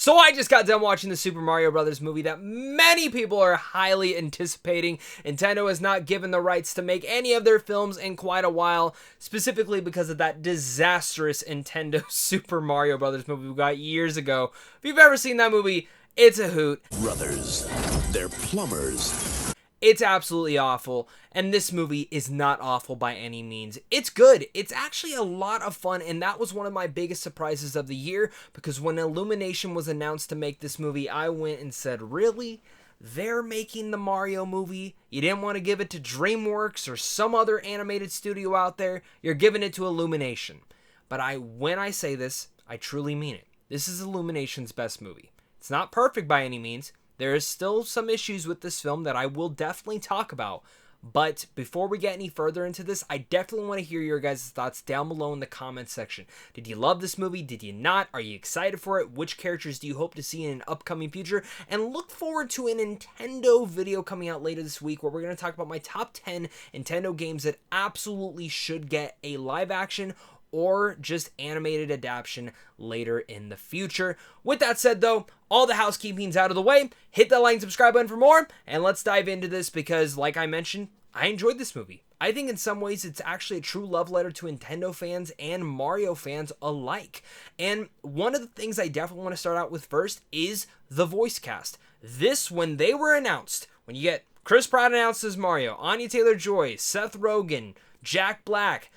So I just got done watching the Super Mario Brothers movie that many people are highly anticipating. Nintendo has not given the rights to make any of their films in quite a while, specifically because of that disastrous Nintendo Super Mario Brothers movie we got years ago. If you've ever seen that movie, it's a hoot. Brothers, they're plumbers. It's absolutely awful, and this movie is not awful by any means. It's good. It's actually a lot of fun, and that was one of my biggest surprises of the year, because when Illumination was announced to make this movie, I went and said, really? They're making the Mario movie? You didn't want to give it to DreamWorks or some other animated studio out there? You're giving it to Illumination. But when I say this, I truly mean it. This is Illumination's best movie. It's not perfect by any means. There is still some issues with this film that I will definitely talk about. But before we get any further into this, I definitely want to hear your guys' thoughts down below in the comments section. Did you love this movie? Did you not? Are you excited for it? Which characters do you hope to see in an upcoming future? And look forward to a Nintendo video coming out later this week where we're going to talk about my top 10 Nintendo games that absolutely should get a live action or just animated adaptation later in the future. With that said though, all the housekeeping's out of the way. Hit that like and subscribe button for more, and let's dive into this because, like I mentioned, I enjoyed this movie. I think in some ways it's actually a true love letter to Nintendo fans and Mario fans alike. And one of the things I definitely want to start out with first is the voice cast. This, when they were announced, when you get Chris Pratt announced as Mario, Anya Taylor-Joy, Seth Rogen, Jack Black,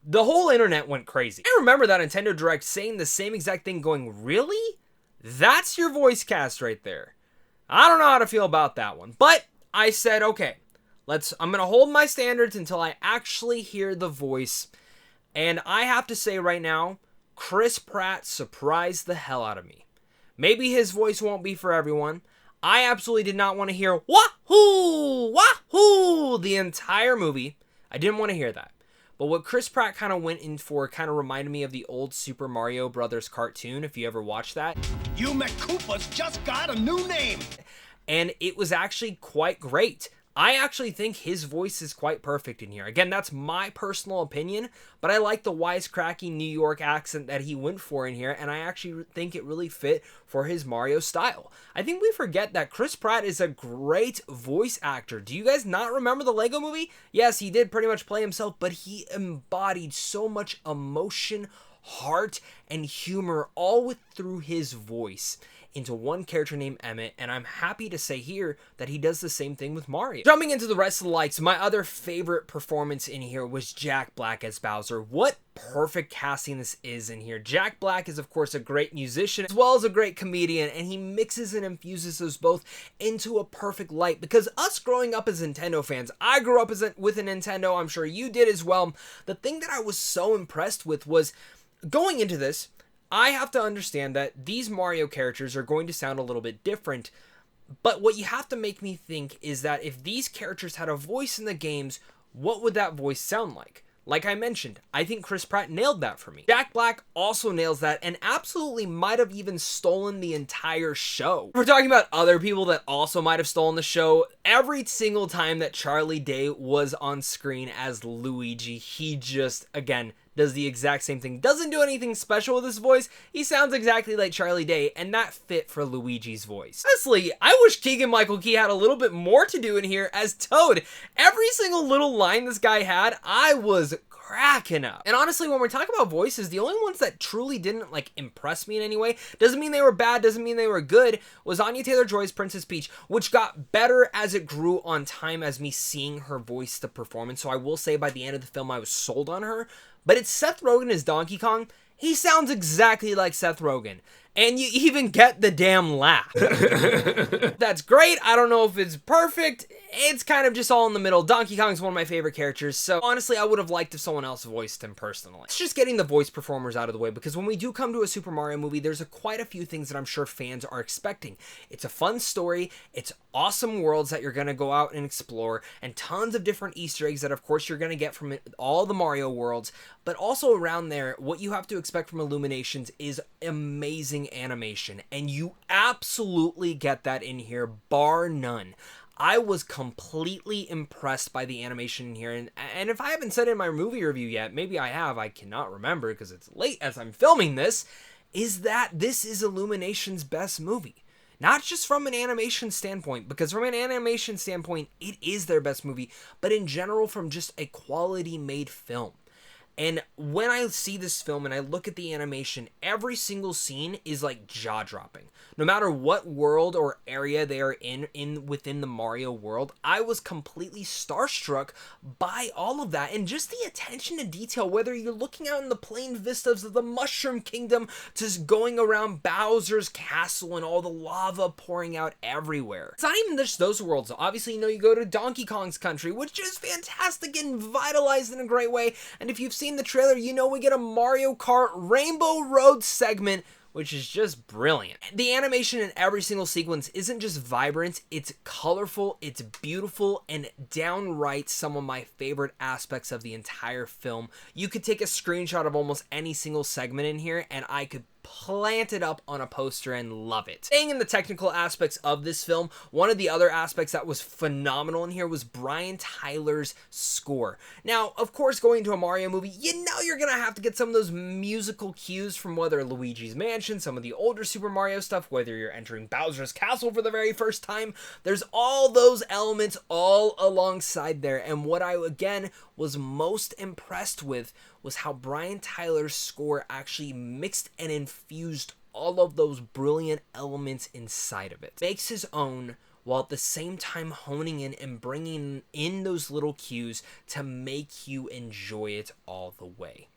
the whole internet went crazy. I remember that Nintendo Direct saying the same exact thing, going, really? That's your voice cast right there. I don't know how to feel about that one. But I said, okay, I'm going to hold my standards until I actually hear the voice. And I have to say right now, Chris Pratt surprised the hell out of me. Maybe his voice won't be for everyone. I absolutely did not want to hear wahoo, wahoo the entire movie. I didn't want to hear that. But what Chris Pratt kind of went in for kind of reminded me of the old Super Mario Brothers cartoon, if you ever watched that. You McCoopers just got a new name. And it was actually quite great. I actually think his voice is quite perfect in here. Again, that's my personal opinion, but I like the wisecracking New York accent that he went for in here, and I actually think it really fit for his Mario style. I think we forget that Chris Pratt is a great voice actor. Do you guys not remember the Lego Movie? Yes, he did pretty much play himself, but he embodied so much emotion, heart, and humor all through his voice into one character named Emmett, and I'm happy to say here that he does the same thing with Mario. Jumping into the rest of the likes, my other favorite performance in here was Jack Black as Bowser. What perfect casting this is in here. Jack Black is of course a great musician as well as a great comedian, and he mixes and infuses those both into a perfect light, because us growing up as Nintendo fans, I grew up with a Nintendo, I'm sure you did as well. The thing that I was so impressed with was going into this, I have to understand that these Mario characters are going to sound a little bit different, but what you have to make me think is that if these characters had a voice in the games, what would that voice sound like? Like I mentioned, I think Chris Pratt nailed that for me. Jack Black also nails that and absolutely might have even stolen the entire show. We're talking about other people that also might have stolen the show. Every single time that Charlie Day was on screen as Luigi, he just, again, does the exact same thing. Doesn't do anything special with his voice. He sounds exactly like Charlie Day, and that fit for Luigi's voice. Honestly, I wish Keegan-Michael Key had a little bit more to do in here as Toad. Every single little line this guy had, I was cracking up. And honestly, when we're talking about voices, the only ones that truly didn't impress me in any way, doesn't mean they were bad, doesn't mean they were good, was Anya Taylor-Joy's Princess Peach, which got better as it grew on time as me seeing her voice the performance. So I will say by the end of the film, I was sold on her. But it's Seth Rogen as Donkey Kong. He sounds exactly like Seth Rogen. And you even get the damn laugh. That's great. I don't know if it's perfect. It's kind of just all in the middle. Donkey Kong's one of my favorite characters, so honestly, I would have liked if someone else voiced him personally. It's just getting the voice performers out of the way, because when we do come to a Super Mario movie, there's quite a few things that I'm sure fans are expecting. It's a fun story, it's awesome worlds that you're going to go out and explore, and tons of different Easter eggs that of course you're going to get from all the Mario worlds, but also around there, what you have to expect from Illuminations is amazing animation, and you absolutely get that in here, bar none. I was completely impressed by the animation in here, and if I haven't said it in my movie review yet, maybe I have, I cannot remember because it's late as I'm filming this, is that this is Illumination's best movie. Not just from an animation standpoint, because from an animation standpoint, it is their best movie, but in general from just a quality made film. And when I see this film and I look at the animation, every single scene is like jaw-dropping. No matter what world or area they are in within the Mario world, I was completely starstruck by all of that. And just the attention to detail, whether you're looking out in the plain vistas of the Mushroom Kingdom, just going around Bowser's castle and all the lava pouring out everywhere. It's not even just those worlds. Obviously, you go to Donkey Kong's country, which is fantastic and vitalized in a great way. And if you've seen the trailer, we get a Mario Kart Rainbow Road segment, which is just brilliant. The animation in every single sequence isn't just vibrant, it's colorful, it's beautiful, and downright some of my favorite aspects of the entire film. You could take a screenshot of almost any single segment in here, and I could plant it up on a poster and love it. Staying in the technical aspects of this film, one of the other aspects that was phenomenal in here was Brian Tyler's score. Now, of course, going to a Mario movie, you're gonna have to get some of those musical cues from whether Luigi's Mansion, some of the older Super Mario stuff, whether you're entering Bowser's Castle for the very first time. There's all those elements all alongside there, and what I, again, was most impressed with was how Brian Tyler's score actually mixed and infused all of those brilliant elements inside of it. Makes his own, while at the same time honing in and bringing in those little cues to make you enjoy it all the way.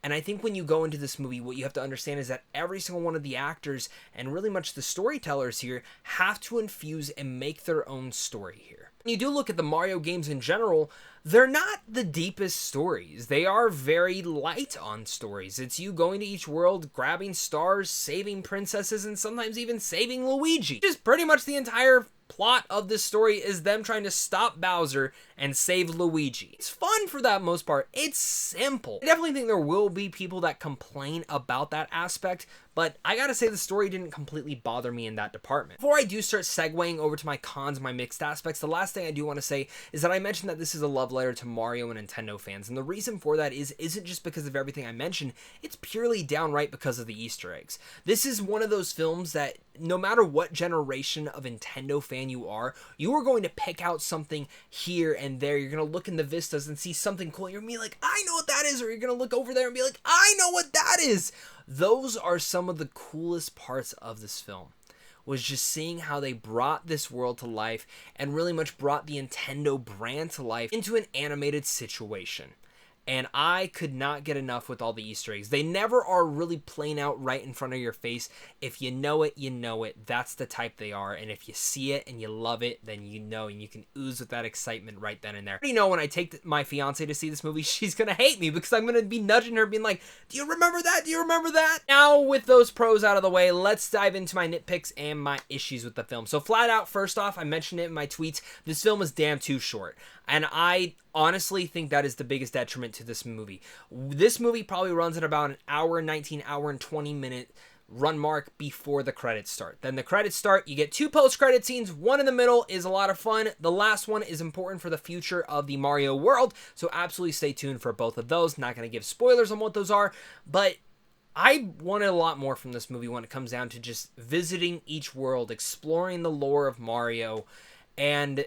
And I think when you go into this movie, what you have to understand is that every single one of the actors and really much the storytellers here have to infuse and make their own story here. When you do look at the Mario games in general, they're not the deepest stories. They are very light on stories. It's you going to each world, grabbing stars, saving princesses, and sometimes even saving Luigi. Just pretty much the entire plot of this story is them trying to stop Bowser and save Luigi. It's fun for that most part. It's simple. I definitely think there will be people that complain about that aspect, but I gotta say the story didn't completely bother me in that department. Before I do start segueing over to my cons, my mixed aspects, the last thing I do want to say is that I mentioned that this is a love letter to Mario and Nintendo fans, and the reason for that isn't just because of everything I mentioned, it's purely downright because of the Easter eggs. This is one of those films that no matter what generation of Nintendo fan you are going to pick out something here and there. You're going to look in the vistas and see something cool. You're going to be like, I know what that is. Or you're going to look over there and be like, I know what that is. Those are some of the coolest parts of this film, was just seeing how they brought this world to life and really much brought the Nintendo brand to life into an animated situation. And I could not get enough with all the Easter eggs. They never are really plain out right in front of your face. If you know it, you know it. That's the type they are. And if you see it and you love it, then you know, and you can ooze with that excitement right then and there. When I take my fiance to see this movie, she's going to hate me because I'm going to be nudging her being like, do you remember that? Do you remember that? Now, with those pros out of the way, let's dive into my nitpicks and my issues with the film. So flat out, first off, I mentioned it in my tweets, this film is damn too short. And I honestly think that is the biggest detriment to this movie. This movie probably runs at about an hour, 19 hour and 20 minute run mark before the credits start. Then the credits start, you get 2 post-credit scenes, one in the middle is a lot of fun. The last one is important for the future of the Mario world, so absolutely stay tuned for both of those. Not going to give spoilers on what those are, but I wanted a lot more from this movie when it comes down to just visiting each world, exploring the lore of Mario, and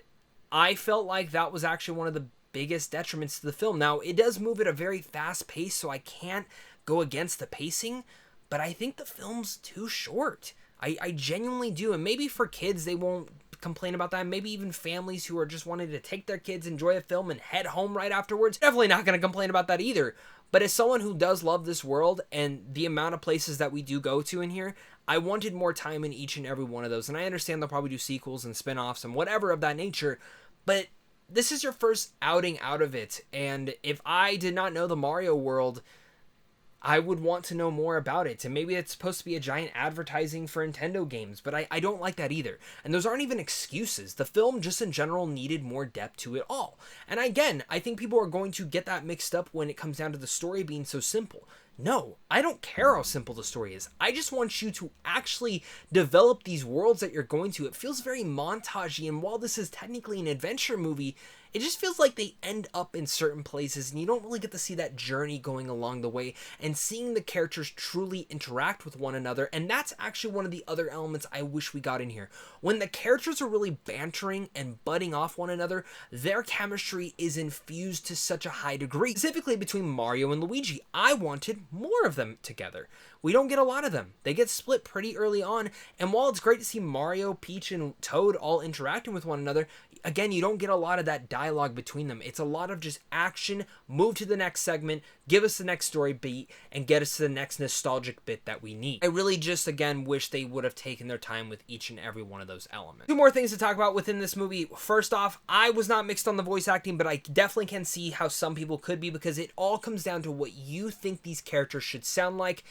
I felt like that was actually one of the biggest detriments to the film. Now, it does move at a very fast pace, so I can't go against the pacing, but I think the film's too short. I genuinely do, and maybe for kids, they won't complain about that. Maybe even families who are just wanting to take their kids, enjoy a film, and head home right afterwards, definitely not going to complain about that either. But as someone who does love this world and the amount of places that we do go to in here, I wanted more time in each and every one of those. And I understand they'll probably do sequels and spin-offs and whatever of that nature, but this is your first outing out of it. And if I did not know the Mario world, I would want to know more about it. And maybe it's supposed to be a giant advertising for Nintendo games, but I don't like that either. And those aren't even excuses. The film just in general needed more depth to it all. And again, I think people are going to get that mixed up when it comes down to the story being so simple. No, I don't care how simple the story is. I just want you to actually develop these worlds that you're going to. It feels very montagey, and while this is technically an adventure movie, it just feels like they end up in certain places and you don't really get to see that journey going along the way and seeing the characters truly interact with one another. And that's actually one of the other elements I wish we got in here. When the characters are really bantering and butting off one another, their chemistry is infused to such a high degree. Specifically between Mario and Luigi, I wanted more of them together. We don't get a lot of them. They get split pretty early on, and while it's great to see Mario, Peach, and Toad all interacting with one another, again, you don't get a lot of that dialogue between them. It's a lot of just action, move to the next segment, give us the next story beat, and get us to the next nostalgic bit that we need. I really just, again, wish they would have taken their time with each and every one of those elements. Two more things to talk about within this movie. First off, I was not mixed on the voice acting, but I definitely can see how some people could be, because it all comes down to what you think these characters should sound like.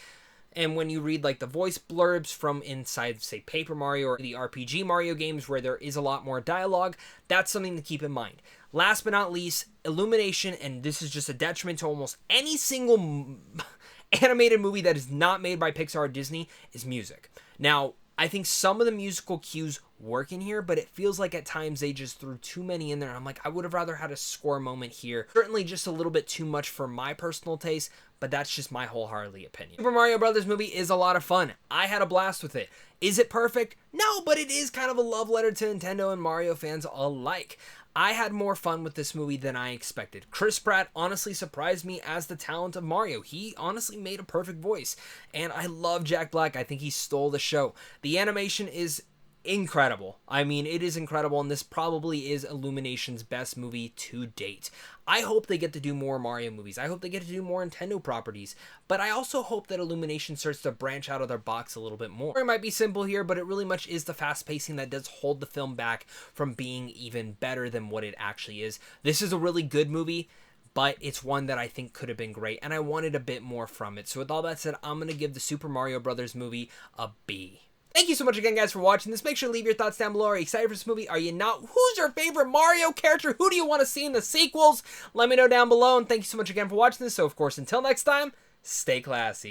And when you read like the voice blurbs from inside, say, Paper Mario or the RPG Mario games where there is a lot more dialogue, that's something to keep in mind. Last but not least, Illumination, and this is just a detriment to almost any single animated movie that is not made by Pixar or Disney, is music. Now, I think some of the musical cues work in here, but it feels like at times they just threw too many in there. I'm like, I would have rather had a score moment here. Certainly just a little bit too much for my personal taste, but that's just my wholeheartedly opinion. Super Mario Brothers movie is a lot of fun. I had a blast with it. Is it perfect? No, but it is kind of a love letter to Nintendo and Mario fans alike. I had more fun with this movie than I expected. Chris Pratt honestly surprised me as the talent of Mario. He honestly made a perfect voice. And I love Jack Black. I think he stole the show. The animation is incredible. I mean, it is incredible, and this probably is Illumination's best movie to date. I hope they get to do more Mario movies. I hope they get to do more Nintendo properties, but I also hope that Illumination starts to branch out of their box a little bit more. It might be simple here, but it really much is the fast pacing that does hold the film back from being even better than what it actually is. This is a really good movie, but it's one that I think could have been great, and I wanted a bit more from it. So with all that said, I'm going to give the Super Mario Brothers movie a B. Thank you so much again, guys, for watching this. Make sure to leave your thoughts down below. Are you excited for this movie? Are you not? Who's your favorite Mario character? Who do you want to see in the sequels? Let me know down below, and thank you so much again for watching this. So, of course, until next time, stay classy.